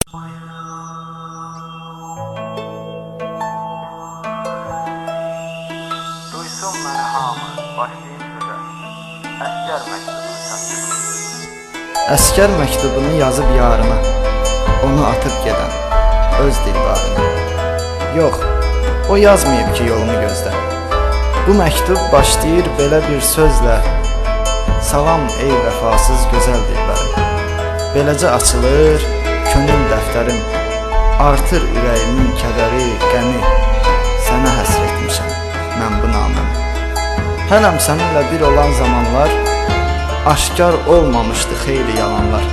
Duysun məni hamı, başlayın sözə, əsgər məktubunu çatdırın. Əskər məktubunu yazıb yarına, onu atıb gedən öz dildarına. Yox, o yazmayıb ki yolumu gözlə. Bu məktub başlayır belə bir sözlə: salam ey vəfasız gözəl dilbərim. Beləcə açılır könül dəftərim, artır ürəyimin kədəri, qəmi. Sənə həsr etmişəm mən bu naməmi. Hələm səninlə bir olan zamanlar, aşkar olmamışdı xeyli yalanlar.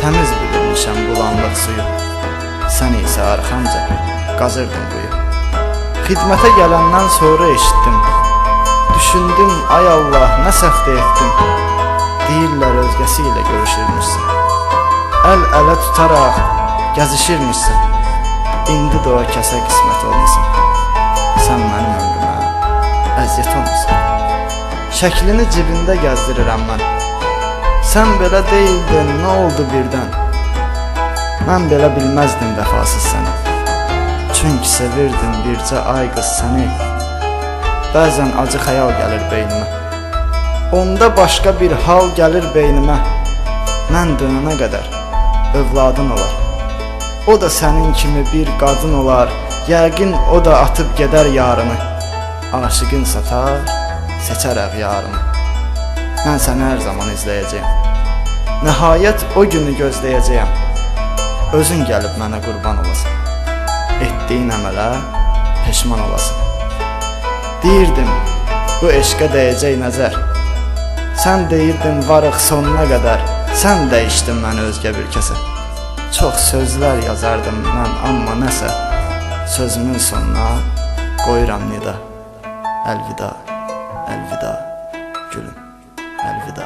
Təmiz bilirmişəm bulanlıq suyu, sən isə arxamca qazırdın quyu. Xidmətə gələndən sonra eşitdim, düşündüm ay Allah nə səhvdə etdim. Deyirlər özgəsi ilə görüşürmüşsən, əl-ələ tutaraq gəzişirmişsən. İndi də o kəsə qismət olmasın, sən mənim ömrümə əziyyət olmasın. Şəklini cibində gəzdirirəm mən, sən belə deyildin, nə oldu birdən? Mən belə bilməzdim vəfasız səni, çünki sevirdim bircə ay qız səni. Bəzən acı xəyal gəlir beynimə, onda başqa bir hal gəlir beynimə. Mən dönənə qədər övladın olar, o da sənin kimi bir qadın olar. Yəqin o da atıb gedər yarını, aşıqın satar, seçərək yarını. Mən səni hər zaman izləyəcəyəm, nəhayət o günü gözləyəcəyəm. Özün gəlib mənə qurban olasın, etdiyin əmələ peşman olasın. Deyirdim bu eşqə dəyəcək nəzər, sən deyirdin varıq sonuna qədər. Sən dəyişdin məni özgə bir kəsə, çox sözlər yazardım mən, amma nəsə sözümün sonuna qoyuram nida. Əlvida, əlvida, gülüm, əlvida.